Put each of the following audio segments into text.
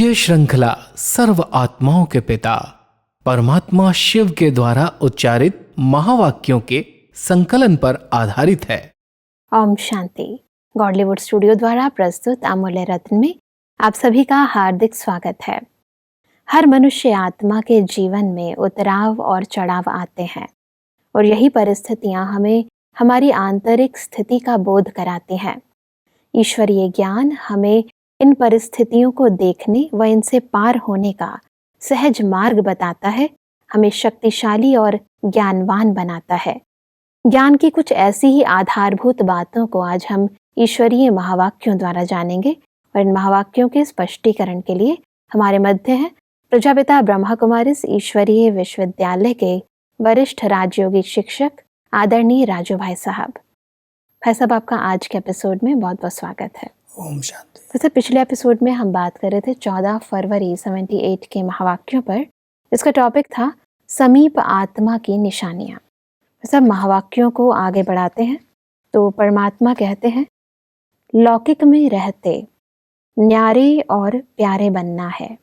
ये श्रृंखला सर्व आत्माओं के पिता परमात्मा शिव के द्वारा उच्चारित महावाक्यों के संकलन पर आधारित है। ओम शांति। गॉडलीवुड स्टूडियो द्वारा प्रस्तुत अमूल्य रत्न में आप सभी का हार्दिक स्वागत है। हर मनुष्य आत्मा के जीवन में उतराव और चढ़ाव आते हैं और यही परिस्थितियां हमें हमारी आंतरिक स्थिति का बोध कराती हैं। ईश्वरीय ज्ञान हमें इन परिस्थितियों को देखने व इनसे पार होने का सहज मार्ग बताता है, हमें शक्तिशाली और ज्ञानवान बनाता है। ज्ञान की कुछ ऐसी ही आधारभूत बातों को आज हम ईश्वरीय महावाक्यों द्वारा जानेंगे और इन महावाक्यों के स्पष्टीकरण के लिए हमारे मध्य हैं प्रजापिता ब्रह्मा कुमारीज ईश्वरीय विश्वविद्यालय के वरिष्ठ राजयोगिक शिक्षक आदरणीय राजू भाई साहब। भाई साहब, आपका आज के एपिसोड में बहुत बहुत स्वागत है। ओम शांति। वैसे पिछले एपिसोड में हम बात कर रहे थे 14 फरवरी 78 के महावाक्यों पर। इसका टॉपिक था समीप आत्मा की निशानियां। वैसे महावाक्यों को आगे बढ़ाते हैं तो परमात्मा कहते हैं, लौकिक में रहते न्यारे और प्यारे बनना है,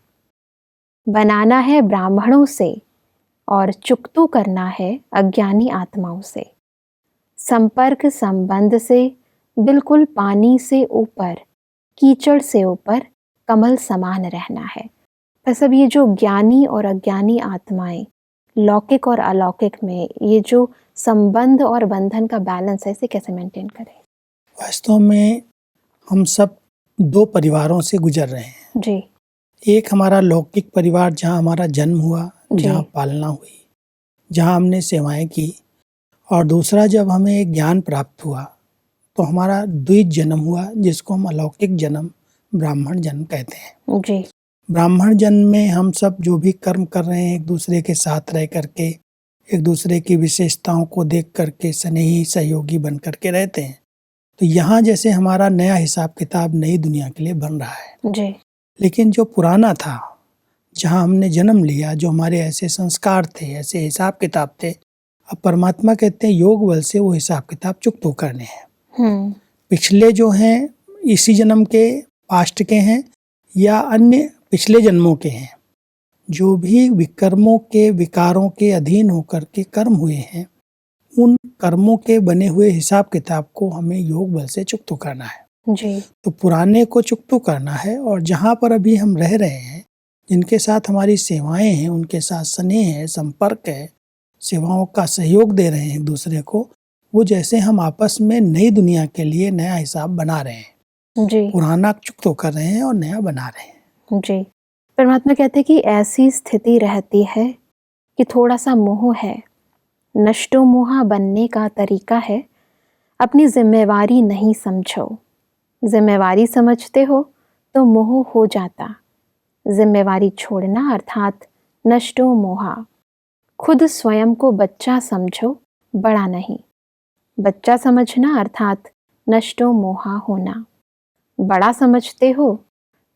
बनाना है ब्राह्मणों से और चुकतू करना है अज्ञानी आत्माओं से। संपर्क संबंध से बिल्कुल पानी से ऊपर, कीचड़ से ऊपर कमल समान रहना है। बस अब ये जो ज्ञानी और अज्ञानी आत्माएं लौकिक और अलौकिक में ये जो संबंध और बंधन का बैलेंस है, इसे कैसे मेंटेन करें? वास्तव में हम सब दो परिवारों से गुजर रहे हैं जी। एक हमारा लौकिक परिवार जहाँ हमारा जन्म हुआ, जहाँ पालना हुई, जहाँ हमने सेवाएं की, और दूसरा जब हमें एक ज्ञान प्राप्त हुआ तो हमारा द्विज जन्म हुआ, जिसको हम अलौकिक जन्म, ब्राह्मण जन्म कहते हैं। जी। ब्राह्मण जन्म में हम सब जो भी कर्म कर रहे हैं, एक दूसरे के साथ रह करके, एक दूसरे की विशेषताओं को देख करके स्नेही सहयोगी बन करके रहते हैं। तो यहाँ जैसे हमारा नया हिसाब किताब नई दुनिया के लिए बन रहा है। जी। लेकिन जो पुराना था, जहाँ हमने जन्म लिया, जो हमारे ऐसे संस्कार थे, ऐसे हिसाब किताब थे, अब परमात्मा कहते हैं योग बल से वो हिसाब किताब चुकतो करने हैं। पिछले जो हैं इसी जन्म के, पास्ट के हैं या अन्य पिछले जन्मों के हैं, जो भी विकर्मों के विकारों के अधीन होकर के कर्म हुए हैं, उन कर्मों के बने हुए हिसाब किताब को हमें योग बल से चुकतो करना है। जी। तो पुराने को चुकतो करना है, और जहाँ पर अभी हम रह रहे हैं, जिनके साथ हमारी सेवाएं हैं, उनके साथ स्नेह है, संपर्क है, सेवाओं का सहयोग दे रहे हैं एक दूसरे को, वो जैसे हम आपस में नई दुनिया के लिए नया हिसाब बना रहे हैं। जी। पुराना चुकतो कर रहे हैं और नया बना रहे हैं। जी। परमात्मा कहते हैं कि ऐसी स्थिति रहती है कि थोड़ा सा मोह है, नष्टो मोहा बनने का तरीका है, अपनी जिम्मेवारी नहीं समझो। जिम्मेवारी समझते हो तो मोह हो जाता, जिम्मेवारी छोड़ना अर्थात नष्टो मोहा। खुद स्वयं को बच्चा समझो, बड़ा नहीं। बच्चा समझना अर्थात नष्टो मोहा होना। बड़ा समझते हो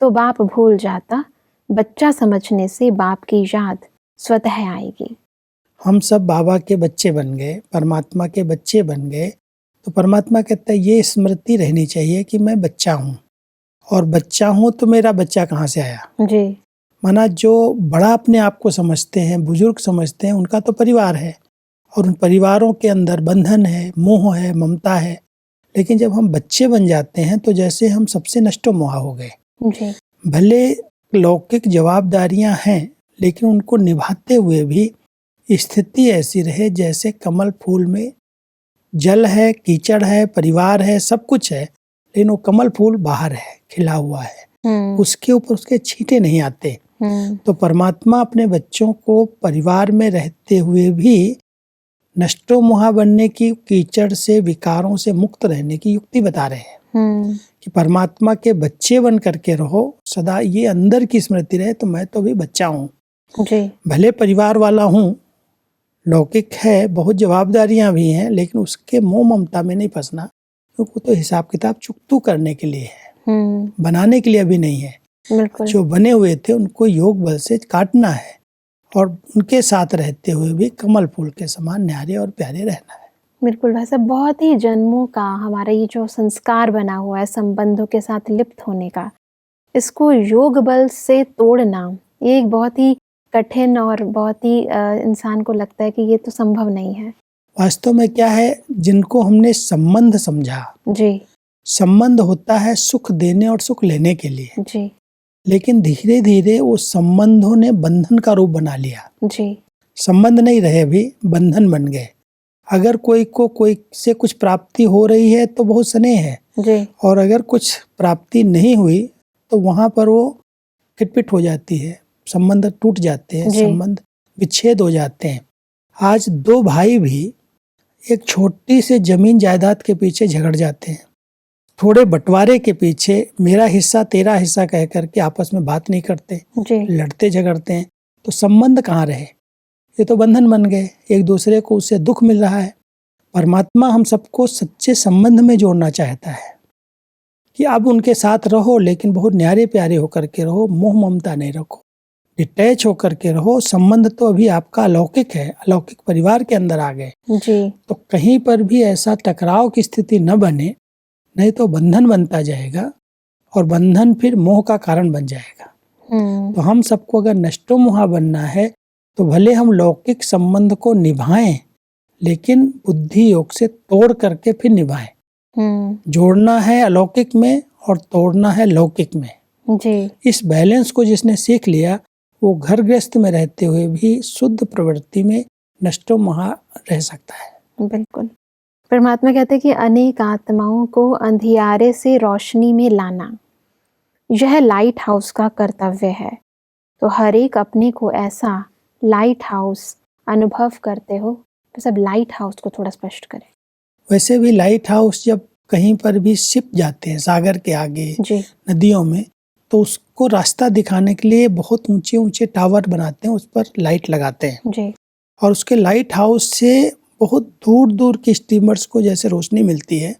तो बाप भूल जाता, बच्चा समझने से बाप की याद स्वतः आएगी। हम सब बाबा के बच्चे बन गए, परमात्मा के बच्चे बन गए, तो परमात्मा कहता है ये स्मृति रहनी चाहिए कि मैं बच्चा हूँ, और बच्चा हूँ तो मेरा बच्चा कहाँ से आया। जी। माना जो बड़ा अपने आप को समझते हैं, बुजुर्ग समझते हैं, उनका तो परिवार है, और उन परिवारों के अंदर बंधन है, मोह है, ममता है। लेकिन जब हम बच्चे बन जाते हैं तो जैसे हम सबसे नष्टो मोहा हो गए। जी। भले लौकिक जवाबदारियां हैं, लेकिन उनको निभाते हुए भी स्थिति ऐसी रहे जैसे कमल फूल में जल है, कीचड़ है, परिवार है, सब कुछ है, लेकिन वो कमल फूल बाहर है, खिला हुआ है, उसके ऊपर उसके छींटे नहीं आते। तो परमात्मा अपने बच्चों को परिवार में रहते हुए भी नष्टो मोहा बनने की, कीचड़ से, विकारों से मुक्त रहने की युक्ति बता रहे हैं कि परमात्मा के बच्चे बन करके रहो, सदा ये अंदर की स्मृति रहे, तो मैं तो भी बच्चा हूँ। भले परिवार वाला हूँ, लौकिक है, बहुत जवाबदारियां भी हैं, लेकिन उसके मोह ममता में नहीं फंसना, क्योंकि तो हिसाब किताब चुकतू करने के लिए है, बनाने के लिए अभी नहीं है। जो बने हुए थे उनको योग बल से काटना है, और उनके साथ रहते हुए भी कमल फूल के समान न्यारे और प्यारे रहना है। बिल्कुल। वैसे बहुत ही जन्मों का हमारा ये जो संस्कार बना हुआ है संबंधों के साथ लिप्त होने का, इसको योग बल से तोड़ना ये एक बहुत ही कठिन और बहुत ही इंसान को लगता है कि ये तो संभव नहीं है। वास्तव में क्या है, जिनको हमने संबंध समझा, जी संबंध होता है सुख देने और सुख लेने के लिए, जी लेकिन धीरे धीरे वो संबंधों ने बंधन का रूप बना लिया। जी संबंध नहीं रहे, भी बंधन बन गए। अगर कोई को कोई से कुछ प्राप्ति हो रही है तो बहुत स्नेह है, जी और अगर कुछ प्राप्ति नहीं हुई तो वहाँ पर वो खिटपिट हो जाती है, संबंध टूट जाते हैं, जी। संबंध विच्छेद हो जाते हैं। आज दो भाई भी एक छोटी से जमीन जायदाद के पीछे झगड़ जाते हैं, थोड़े बंटवारे के पीछे मेरा हिस्सा तेरा हिस्सा कह करके आपस में बात नहीं करते, जी लड़ते झगड़ते हैं। तो संबंध कहाँ रहे, ये तो बंधन बन गए, एक दूसरे को उससे दुख मिल रहा है। परमात्मा हम सबको सच्चे संबंध में जोड़ना चाहता है कि अब उनके साथ रहो, लेकिन बहुत न्यारे प्यारे होकर के रहो, मोह ममता नहीं रखो, डिटैच होकर के रहो। संबंध तो अभी आपका अलौकिक है, अलौकिक परिवार के अंदर आ गए, जी तो कहीं पर भी ऐसा टकराव की स्थिति न बने, नहीं तो बंधन बनता जाएगा और बंधन फिर मोह का कारण बन जाएगा। तो हम सबको अगर नष्टो मोहा बनना है तो भले हम लौकिक संबंध को निभाएं, लेकिन बुद्धि योग से तोड़ करके फिर निभाएं। जोड़ना है अलौकिक में और तोड़ना है लौकिक में। जी इस बैलेंस को जिसने सीख लिया, वो घर गृहस्थ में रहते हुए भी शुद्ध प्रवृत्ति में नष्टो मोहा रह सकता है। बिल्कुल। परमात्मा कहते हैं कि अनेक आत्माओं को अंधियारे से रोशनी में लाना यह लाइट हाउस का कर्तव्य है। तो हर एक अपने को ऐसा लाइट हाउस अनुभव करते हो, तो सब लाइट हाउस को थोड़ा स्पष्ट करें। वैसे भी लाइट हाउस जब कहीं पर भी शिप जाते हैं सागर के आगे, जी नदियों में, तो उसको रास्ता दिखाने के लिए बहुत ऊंचे ऊंचे टावर बनाते हैं, उस पर लाइट लगाते हैं, जी और उसके लाइट हाउस से बहुत दूर दूर के स्टीमर्स को जैसे रोशनी मिलती है,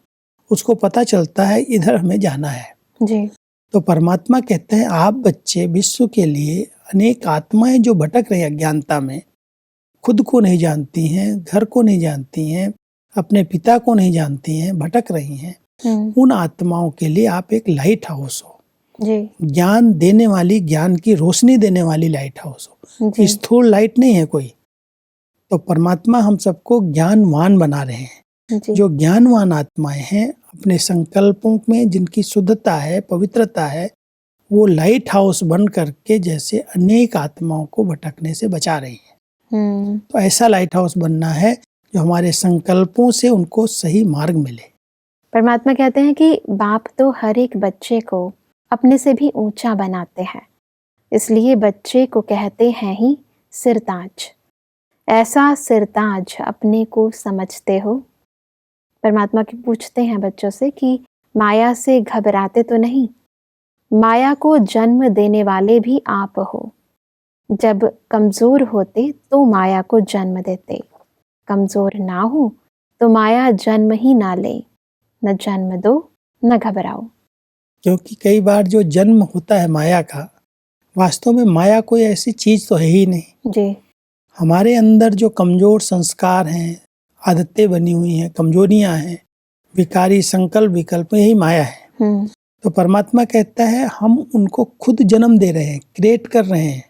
उसको पता चलता है इधर हमें जाना है। जी तो परमात्मा कहते हैं आप बच्चे विश्व के लिए अनेक आत्माएं जो भटक रही हैं अज्ञानता में, खुद को नहीं जानती हैं, घर को नहीं जानती हैं, अपने पिता को नहीं जानती हैं, भटक रही हैं, उन आत्माओं के लिए आप एक लाइट हाउस हो, जी ज्ञान देने वाली, ज्ञान की रोशनी देने वाली लाइट हाउस हो। जी स्थूल लाइट नहीं है कोई। तो परमात्मा हम सबको ज्ञानवान बना रहे हैं। जी जो ज्ञानवान आत्माएं हैं, अपने संकल्पों में जिनकी शुद्धता है, पवित्रता है, वो लाइट हाउस बन करके जैसे अनेक आत्माओं को भटकने से बचा रही हैं। तो ऐसा लाइट हाउस बनना है जो हमारे संकल्पों से उनको सही मार्ग मिले। परमात्मा कहते हैं कि बाप तो हर एक बच्चे को अपने से भी ऊंचा बनाते हैं, इसलिए बच्चे को कहते हैं ही सिरताज। ऐसा सिरताज अपने को समझते हो? परमात्मा की पूछते हैं बच्चों से कि माया से घबराते तो नहीं? माया को जन्म देने वाले भी आप हो। जब कमजोर होते तो माया को जन्म देते, कमजोर ना हो तो माया जन्म ही ना ले। न जन्म दो न घबराओ। क्योंकि कई बार जो जन्म होता है माया का, वास्तव में माया कोई ऐसी चीज तो है ही नहीं। जी हमारे अंदर जो कमजोर संस्कार हैं, आदतें बनी हुई हैं, कमजोरियां हैं, विकारी संकल्प विकल्प, यही माया है। तो परमात्मा कहता है हम उनको खुद जन्म दे रहे हैं, क्रिएट कर रहे हैं।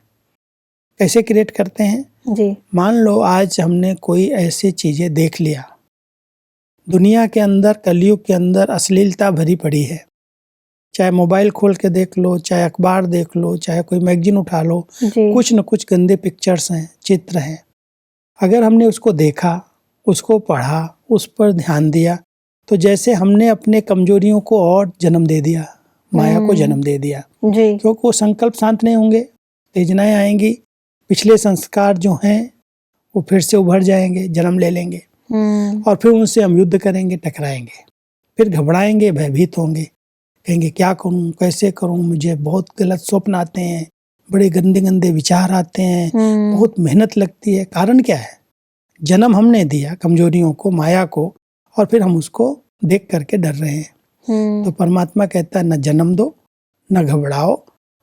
कैसे क्रिएट करते हैं? जी मान लो आज हमने कोई ऐसी चीजें देख लिया, दुनिया के अंदर, कलयुग के अंदर अश्लीलता भरी पड़ी है। चाहे मोबाइल खोल के देख लो, चाहे अखबार देख लो, चाहे कोई मैगजीन उठा लो, कुछ न कुछ गंदे पिक्चर्स हैं, चित्र हैं। अगर हमने उसको देखा, उसको पढ़ा, उस पर ध्यान दिया, तो जैसे हमने अपने कमजोरियों को और जन्म दे दिया, माया को जन्म दे दिया। जी क्योंकि वो संकल्प शांत नहीं होंगे, तेजनाएं आएंगी, पिछले संस्कार जो हैं वो फिर से उभर जाएंगे, जन्म ले लेंगे, और फिर उनसे हम युद्ध करेंगे, टकराएंगे, फिर घबराएंगे, भयभीत होंगे, कहेंगे क्या करूं, कैसे करूं, मुझे बहुत गलत स्वप्न आते हैं, बड़े गंदे गंदे विचार आते हैं, बहुत मेहनत लगती है। कारण क्या है? जन्म हमने दिया कमजोरियों को, माया को, और फिर हम उसको देख करके डर रहे हैं। तो परमात्मा कहता है न जन्म दो, न घबराओ,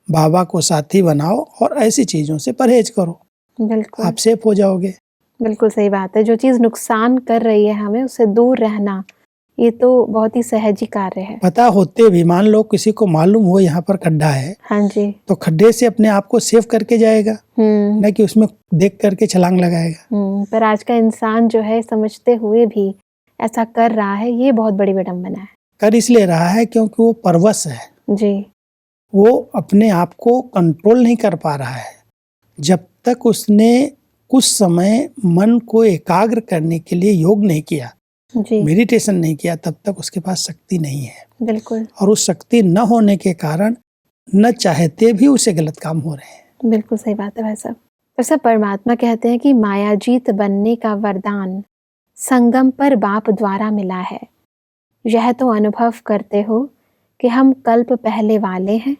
बाबा को साथी बनाओ और ऐसी चीजों से परहेज करो। बिल्कुल आप सेफ हो जाओगे। बिल्कुल सही बात है। जो चीज़ नुकसान कर रही है हमें, उससे दूर रहना, ये तो बहुत ही सहज ही कार्य है। पता होते भी, मान लो किसी को मालूम हो यहाँ पर खड्डा है, हाँ जी। तो खड्डे से अपने आप को सेव करके जाएगा, न कि उसमें देख करके छलांग लगाएगा। पर आज का इंसान जो है समझते हुए भी ऐसा कर रहा है, ये बहुत बड़ी विडंबना है। कर इसलिए रहा है क्योंकि वो परवश है जी। वो अपने आप को कंट्रोल नहीं कर पा रहा है। जब तक उसने कुछ समय मन को एकाग्र करने के लिए योग नहीं किया, जी। मेडिटेशन नहीं किया, तब तक उसके पास शक्ति नहीं है। बिल्कुल। और उस शक्ति न होने के कारण न चाहते भी उसे गलत काम हो रहे हैं। बिल्कुल सही बात है भाई साहब। वैसे परमात्मा कहते हैं कि मायाजीत बनने का वरदान संगम पर बाप द्वारा मिला है। यह तो अनुभव करते हो कि हम कल्प पहले वाले हैं।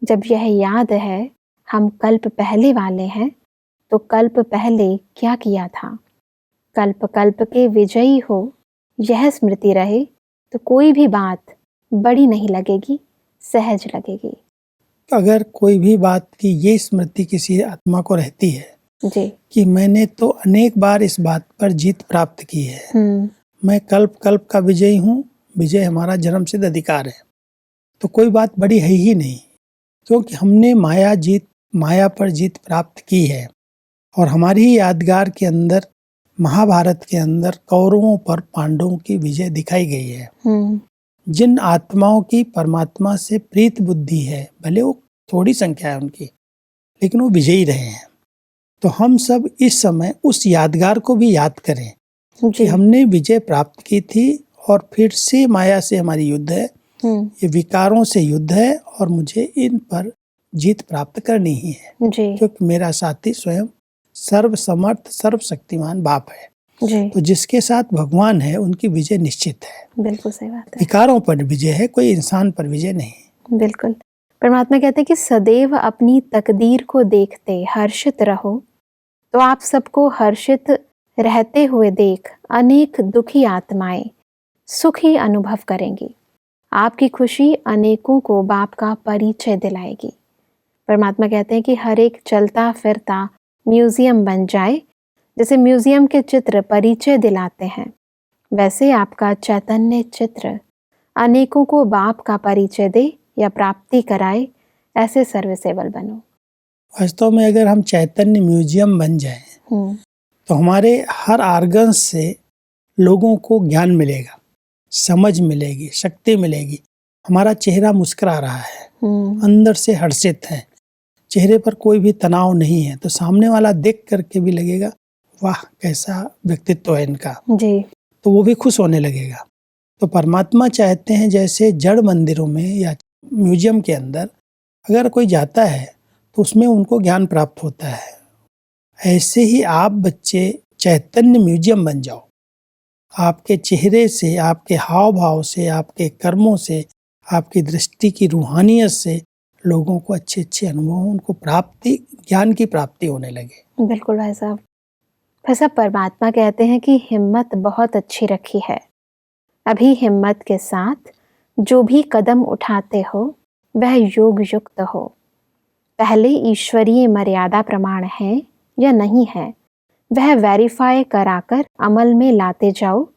जब यह याद है हम कल्प पहले वाले हैं, तो कल्प पहले क्या किया था। कल्प कल्प के विजयी हो, यह स्मृति रहे तो कोई भी बात बड़ी नहीं लगेगी, सहज लगेगी। अगर कोई भी बात की ये स्मृति किसी आत्मा को रहती है जी। कि मैंने तो अनेक बार इस बात पर जीत प्राप्त की है, मैं कल्प कल्प का विजयी हूँ, विजय हमारा जन्म सिद्ध अधिकार है, तो कोई बात बड़ी है ही नहीं, क्योंकि हमने माया पर जीत प्राप्त की है। और हमारी यादगार के अंदर, महाभारत के अंदर कौरवों पर पांडवों की विजय दिखाई गई है। जिन आत्माओं की परमात्मा से प्रीत बुद्धि है, भले वो थोड़ी संख्या है उनकी, लेकिन वो विजयी रहे हैं। तो हम सब इस समय उस यादगार को भी याद करें कि हमने विजय प्राप्त की थी और फिर से माया से हमारी युद्ध है, ये विकारों से युद्ध है और मुझे इन पर जीत प्राप्त करनी ही है, क्योंकि मेरा साथी स्वयं सर्वसमर्थ सर्वशक्तिमान बाप है। जी। तो जिसके साथ भगवान है उनकी विजय निश्चित है। बिल्कुल सही बात है। विकारों पर विजय है, कोई इंसान पर विजय नहीं। बिल्कुल। परमात्मा कहते हैं कि सदैव अपनी तकदीर को देखते हर्षित रहो, तो आप सबको हर्षित रहते हुए देख अनेक दुखी आत्माएं सुखी अनुभव करेंगी। आपकी खुशी अनेकों को बाप का परिचय दिलाएगी। परमात्मा कहते हैं कि हर एक चलता फिरता म्यूजियम बन जाए। जैसे म्यूजियम के चित्र परिचय दिलाते हैं, वैसे आपका चैतन्य चित्र अनेकों को बाप का परिचय दे या प्राप्ति कराए, ऐसे सर्विसेबल बनो। वास्तव में अगर हम चैतन्य म्यूजियम बन जाएं, तो हमारे हर आर्गन से लोगों को ज्ञान मिलेगा, समझ मिलेगी, शक्ति मिलेगी। हमारा चेहरा मुस्कुरा रहा है, अंदर से हर्षित है, चेहरे पर कोई भी तनाव नहीं है, तो सामने वाला देख करके भी लगेगा वाह कैसा व्यक्तित्व है इनका जी। तो वो भी खुश होने लगेगा। तो परमात्मा चाहते हैं जैसे जड़ मंदिरों में या म्यूजियम के अंदर अगर कोई जाता है तो उसमें उनको ज्ञान प्राप्त होता है, ऐसे ही आप बच्चे चैतन्य म्यूजियम बन जाओ। आपके चेहरे से, आपके हाव भाव से, आपके कर्मों से, आपकी दृष्टि की रूहानियत से लोगों को अच्छे अच्छे अनुभव, उनको प्राप्ति, ज्ञान की प्राप्ति होने लगे। बिल्कुल भाई साहब। परमात्मा कहते हैं कि हिम्मत बहुत अच्छी रखी है। अभी हिम्मत के साथ जो भी कदम उठाते हो वह योग युक्त हो। पहले ईश्वरीय मर्यादा प्रमाण है या नहीं है, वह वेरीफाई कराकर अमल में लाते जाओ,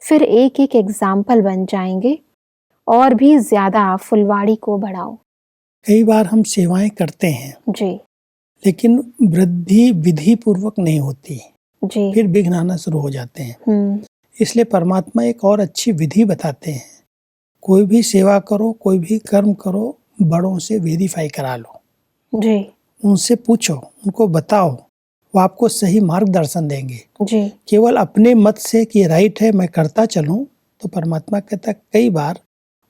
फिर एक एक एग्जाम्पल बन जाएंगे और भी ज्यादा फुलवाड़ी को बढ़ाओ। कई बार हम सेवाएं करते हैं जी, लेकिन वृद्धि विधि पूर्वक नहीं होती जी, फिर विघ्न आना शुरू हो जाते हैं। इसलिए परमात्मा एक और अच्छी विधि बताते हैं, कोई भी सेवा करो, कोई भी कर्म करो, बड़ों से वेरीफाई करा लो जी, उनसे पूछो, उनको बताओ, वो आपको सही मार्गदर्शन देंगे। जी, केवल अपने मत से कि राइट है मैं करता चलूं, तो परमात्मा कहता कई बार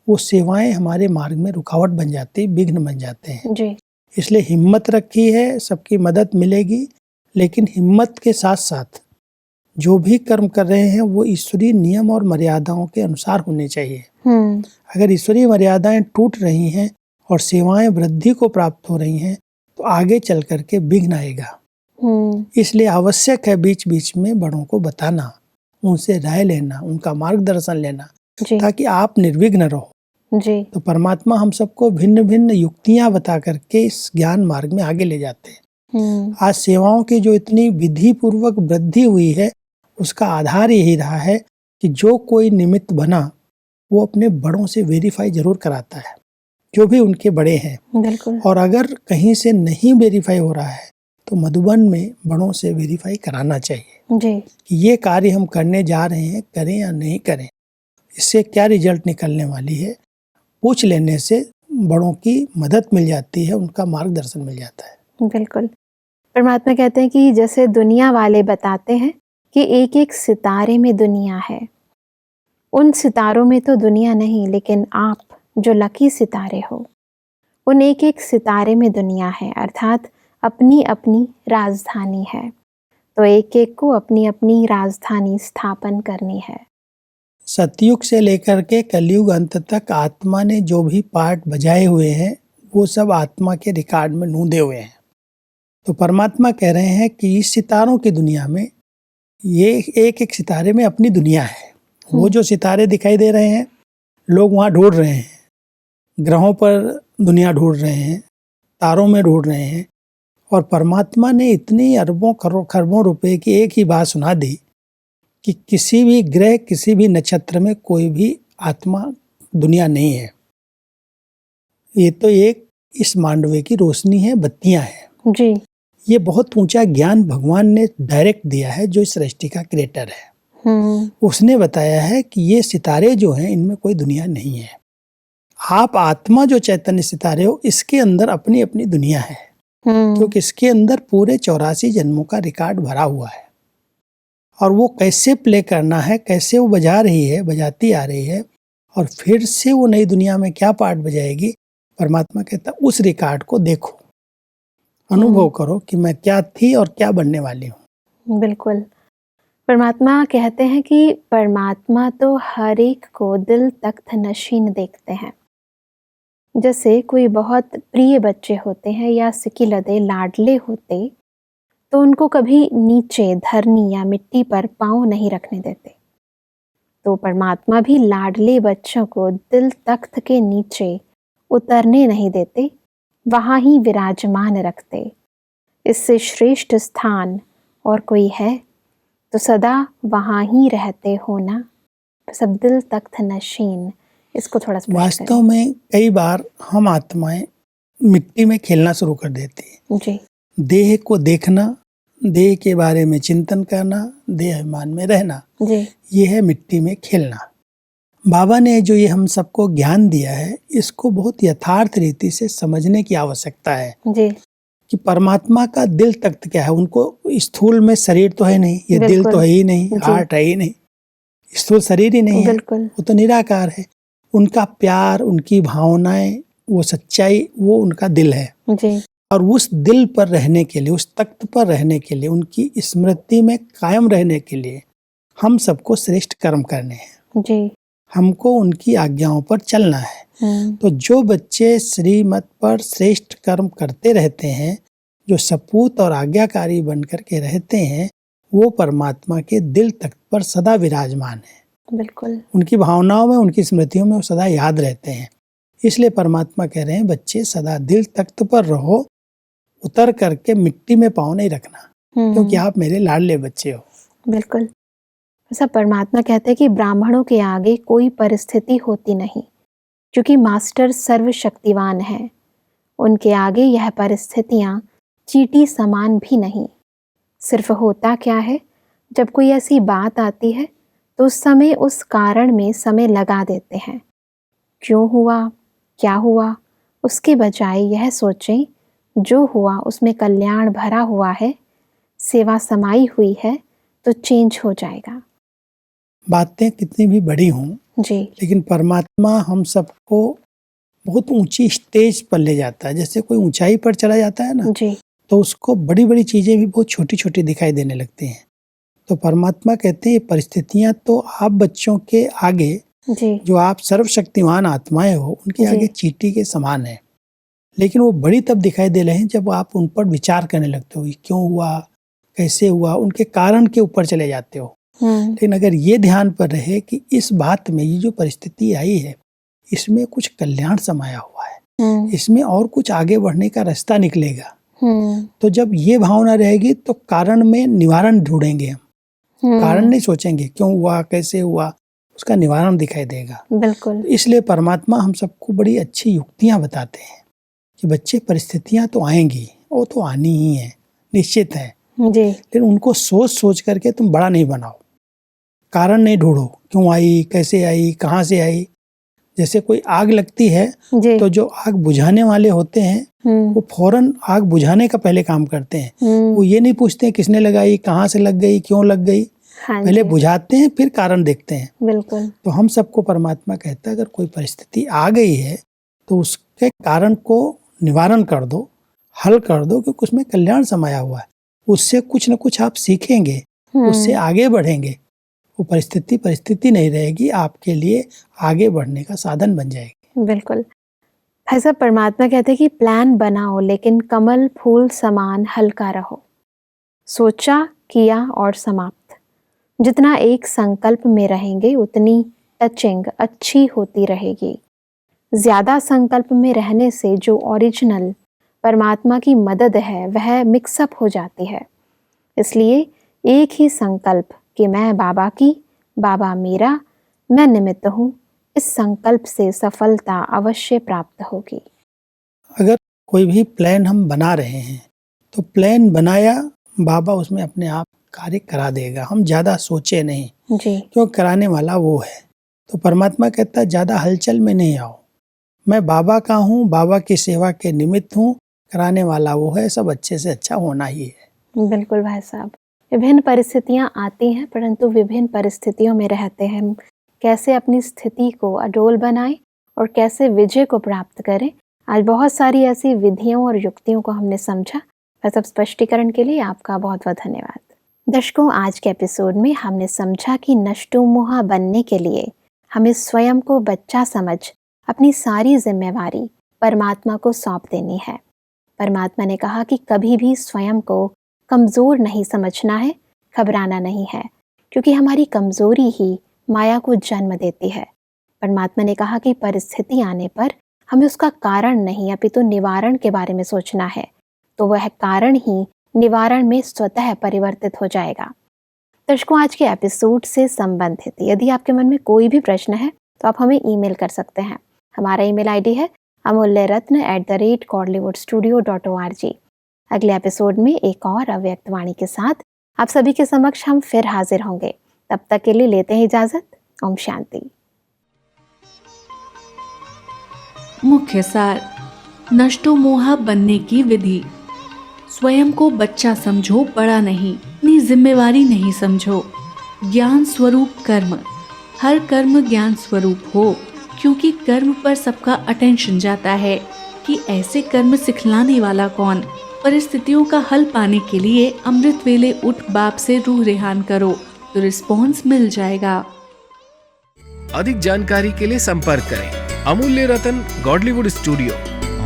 वो सेवाएं हमारे मार्ग में रुकावट बन जाती, विघ्न बन जाते हैं। जी, इसलिए हिम्मत रखी है, सबकी मदद मिलेगी, लेकिन हिम्मत के साथ साथ जो भी कर्म कर रहे हैं वो ईश्वरीय नियम और मर्यादाओं के अनुसार होने चाहिए। अगर ईश्वरीय मर्यादाएं टूट रही हैं और सेवाएं वृद्धि को प्राप्त हो रही हैं तो आगे चल करके विघ्न आएगा। इसलिए आवश्यक है बीच बीच में बड़ों को बताना, उनसे राय लेना, उनका मार्गदर्शन लेना, ताकि आप निर्विघ्न रहो। जी। तो परमात्मा हम सबको भिन्न भिन्न युक्तियां बता करके इस ज्ञान मार्ग में आगे ले जाते हैं। आज सेवाओं की जो इतनी विधि पूर्वक वृद्धि हुई है उसका आधार यही रहा है कि जो कोई निमित्त बना वो अपने बड़ों से वेरीफाई जरूर कराता है, जो भी उनके बड़े हैं। बिल्कुल। और अगर कहीं से नहीं वेरीफाई हो रहा है तो मधुबन में बड़ों से वेरीफाई कराना चाहिए जी। कि ये कार्य हम करने जा रहे हैं, करें या नहीं करें, इससे क्या रिजल्ट निकलने वाली है। पूछ लेने से बड़ों की मदद मिल जाती है, उनका मार्गदर्शन मिल जाता है। बिल्कुल। परमात्मा कहते हैं कि जैसे दुनिया वाले बताते हैं कि एक एक सितारे में दुनिया है, उन सितारों में तो दुनिया नहीं, लेकिन आप जो लकी सितारे हो, उन एक एक सितारे में दुनिया है, अर्थात अपनी अपनी राजधानी है। तो एक एक को अपनी अपनी राजधानी स्थापन करनी है। सतयुग से लेकर के कलयुग अंत तक आत्मा ने जो भी पार्ट बजाए हुए हैं वो सब आत्मा के रिकॉर्ड में नूंदे हुए हैं। तो परमात्मा कह रहे हैं कि इस सितारों की दुनिया में ये एक एक सितारे में अपनी दुनिया है। वो जो सितारे दिखाई दे रहे हैं लोग वहाँ ढूंढ रहे हैं, ग्रहों पर दुनिया ढूंढ रहे हैं, तारों में ढूंढ रहे हैं, और परमात्मा ने इतनी अरबों खरबों रुपए की एक ही बात सुना दी कि किसी भी ग्रह, किसी भी नक्षत्र में कोई भी आत्मा दुनिया नहीं है। ये तो एक इस मांडवे की रोशनी है, बत्तियां हैं जी। ये बहुत ऊंचा ज्ञान भगवान ने डायरेक्ट दिया है, जो इस सृष्टि का क्रिएटर है। उसने बताया है कि ये सितारे जो हैं इनमें कोई दुनिया नहीं है। आप आत्मा जो चैतन्य सितारे हो, इसके अंदर अपनी अपनी दुनिया है, क्योंकि इसके अंदर पूरे 84 जन्मों का रिकॉर्ड भरा हुआ है। और वो कैसे प्ले करना है, कैसे वो बजा रही है, बजाती आ रही है, और फिर से वो नई दुनिया में क्या पार्ट बजाएगी, परमात्मा कहता उस रिकॉर्ड को देखो, अनुभव करो कि मैं क्या थी और क्या बनने वाली हूँ। बिल्कुल। परमात्मा कहते हैं कि परमात्मा तो हर एक को दिल तख्त नशीन देखते हैं। जैसे कोई बहुत प्रिय बच्चे होते हैं या सिकिलदे लाडले होते, तो उनको कभी नीचे धरनी या मिट्टी पर पाँव नहीं रखने देते। तो परमात्मा भी लाडले बच्चों को दिल तख्त के नीचे उतरने नहीं देते, वहाँ ही विराजमान रखते। इससे श्रेष्ठ स्थान और कोई है तो सदा वहाँ ही रहते हो ना, सब दिल तख्त नशीन। इसको थोड़ा वास्तव में कई बार हम आत्माएं मिट्टी में खेलना शुरू कर देती हैं। जी। देह को देखना, देह के बारे में चिंतन करना, देह अभिमान में रहना, जी। ये है मिट्टी में खेलना। बाबा ने जो ये हम सबको ज्ञान दिया है, इसको बहुत यथार्थ रीति से समझने की आवश्यकता है जी। कि परमात्मा का दिल तख्त क्या है। उनको स्थूल में शरीर तो है नहीं, ये दिल तो है ही नहीं, हार्ट है ही नहीं, स्थूल शरीर ही नहीं है, वो तो निराकार है। उनका प्यार, उनकी भावनाएं, वो सच्चाई, वो उनका दिल है जी। और उस दिल पर रहने के लिए, उस तख्त पर रहने के लिए, उनकी स्मृति में कायम रहने के लिए हम सबको श्रेष्ठ कर्म करने हैं जी। हमको उनकी आज्ञाओं पर चलना है। तो जो बच्चे श्रीमत पर श्रेष्ठ कर्म करते रहते हैं, जो सपूत और आज्ञाकारी बनकर के रहते हैं, वो परमात्मा के दिल तख्त पर सदा विराजमान है। बिल्कुल। उनकी भावनाओं में, उनकी स्मृतियों में वो सदा याद रहते हैं। इसलिए परमात्मा कह रहे हैं बच्चे सदा दिल तख्त पर रहो, उतर करके मिट्टी में पाँव नहीं रखना, क्योंकि आप मेरे लाडले बच्चे हो। बिल्कुल। ऐसा परमात्मा कहते हैं कि ब्राह्मणों के आगे कोई परिस्थिति होती नहीं, क्योंकि मास्टर सर्वशक्तिवान है। उनके आगे यह परिस्थितियां चींटी समान भी नहीं। सिर्फ होता क्या है, जब कोई ऐसी बात आती है तो उस समय उस कारण में समय लगा देते हैं। क्यों हुआ, क्या हुआ, उसके बजाय यह सोचें जो हुआ उसमें कल्याण भरा हुआ है, सेवा समाई हुई है तो चेंज हो जाएगा। बातें कितनी भी बड़ी हों जी। लेकिन परमात्मा हम सबको बहुत ऊंची स्टेज पर ले जाता है। जैसे कोई ऊंचाई पर चला जाता है ना जी। तो उसको बड़ी बड़ी चीजें भी बहुत छोटी छोटी दिखाई देने लगती हैं। तो परमात्मा कहते हैं परिस्थितियां तो आप बच्चों के आगे, जी। जो आप सर्वशक्तिमान आत्माएं हो, उनके आगे चींटी के समान है। लेकिन वो बड़ी तब दिखाई दे रहे हैं जब आप उन पर विचार करने लगते हो, क्यों हुआ, कैसे हुआ, उनके कारण के ऊपर चले जाते हो। लेकिन अगर ये ध्यान पर रहे कि इस बात में, ये जो परिस्थिति आई है, इसमें कुछ कल्याण समाया हुआ है, इसमें और कुछ आगे बढ़ने का रास्ता निकलेगा। तो जब ये भावना रहेगी तो कारण में निवारण ढूंढेंगे हम कारण नहीं सोचेंगे क्यों हुआ, कैसे हुआ, उसका निवारण दिखाई देगा। बिल्कुल। इसलिए परमात्मा हम सबको बड़ी अच्छी युक्तियां बताते हैं कि बच्चे परिस्थितियां तो आएंगी, वो तो आनी ही है, निश्चित है, जी। लेकिन उनको सोच सोच करके तुम बड़ा नहीं बनाओ, कारण नहीं ढूंढो क्यों आई, कैसे आई, कहाँ से आई। जैसे कोई आग लगती है जी। तो जो आग बुझाने वाले होते हैं वो फौरन आग बुझाने का पहले काम करते हैं। वो ये नहीं पूछते हैं किसने लगाई, कहाँ से लग गई, क्यों लग गई, हाँ पहले जी। बुझाते हैं फिर कारण देखते हैं। बिल्कुल। तो हम सबको परमात्मा कहता है अगर कोई परिस्थिति आ गई है तो उसके कारण को निवारण कर दो, हल कर दो, क्योंकि उसमें कल्याण समाया हुआ है। उससे कुछ न कुछ आप सीखेंगे, उससे आगे बढ़ेंगे। वो परिस्थिति नहीं रहेगी, आपके लिए आगे बढ़ने का साधन बन जाएगी। बिल्कुल। भाई साहब, परमात्मा कहते हैं कि प्लान बनाओ लेकिन कमल फूल समान हल्का रहो। सोचा, किया और समाप्त। जितना एक संकल्प में रहेंगे उतनी टचिंग अच्छी होती रहेगी। ज्यादा संकल्प में रहने से जो ओरिजिनल परमात्मा की मदद है वह मिक्सअप हो जाती है। इसलिए एक ही संकल्प कि मैं बाबा की, बाबा मेरा, मैं निमित्त हूँ, इस संकल्प से सफलता अवश्य प्राप्त होगी। अगर कोई भी प्लान हम बना रहे हैं तो प्लान बनाया, बाबा उसमें अपने आप कार्य करा देगा। हम ज़्यादा सोचे नहीं, जी। क्यों कराने वाला वो है। तो परमात्मा कहता है ज़्यादा हलचल में नहीं आओ, मैं बाबा का हूँ, बाबा की सेवा के निमित्त हूँ, कराने वाला वो है, सब अच्छे से अच्छा होना ही है। बिल्कुल भाई साहब। विभिन्न परिस्थितियाँ आती हैं परंतु विभिन्न परिस्थितियों में रहते हैं हम कैसे अपनी स्थिति को अडोल बनाएं और कैसे विजय को प्राप्त करें। आज बहुत सारी ऐसी विधियों और युक्तियों को हमने समझा। बस अब स्पष्टीकरण के लिए आपका बहुत बहुत धन्यवाद। दर्शकों, आज के एपिसोड में हमने समझा कि नष्टोमोहा बनने के लिए हमें स्वयं को बच्चा समझ अपनी सारी जिम्मेवारी परमात्मा को सौंप देनी है। परमात्मा ने कहा कि कभी भी स्वयं को कमज़ोर नहीं समझना है, घबराना नहीं है, क्योंकि हमारी कमज़ोरी ही माया को जन्म देती है। परमात्मा ने कहा कि परिस्थिति आने पर हमें उसका कारण नहीं अपितु निवारण के बारे में सोचना है, तो वह कारण ही निवारण में स्वतः परिवर्तित हो जाएगा। दर्शकों, आज के एपिसोड से संबंधित यदि आपके मन में कोई भी प्रश्न है तो आप हमें ईमेल कर सकते हैं। हमारा ईमेल आईडी है amulyaratna@godlywoodstudio.org। अगले एपिसोड में एक और अव्यक्त वाणी के साथ आप सभी के समक्ष हम फिर हाजिर होंगे। तब तक के लिए लेते हैं इजाजत। ओम शांति। मुख्य सार, नष्टोमोहा बनने की विधि। स्वयं को बच्चा समझो, बड़ा नहीं। अपनी जिम्मेवारी नहीं समझो। ज्ञान स्वरूप कर्म, हर कर्म ज्ञान स्वरूप हो, क्योंकि कर्म पर सबका अटेंशन जाता है कि ऐसे कर्म सिखलाने वाला कौन। परिस्थितियों का हल पाने के लिए अमृत वेले उठ बाप से रूह रेहान करो तो रिस्पॉन्स मिल जाएगा। अधिक जानकारी के लिए संपर्क करें Amulya Ratan Godlywood studio,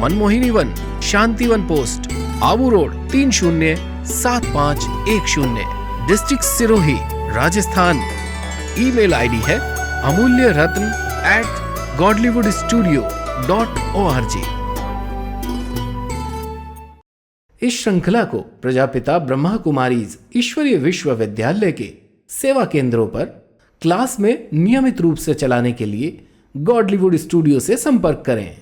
Manmohini Van, Shantivan post, Abu road 307510, district Sirohi, Rajasthan. Email ID है amulyaratn@godlywoodstudio.org। इस श्रृंखला को प्रजापिता ब्रह्मा कुमारीज ईश्वरीय विश्वविद्यालय के सेवा केंद्रों पर क्लास में नियमित रूप से चलाने के लिए गॉडलीवुड स्टूडियो से संपर्क करें।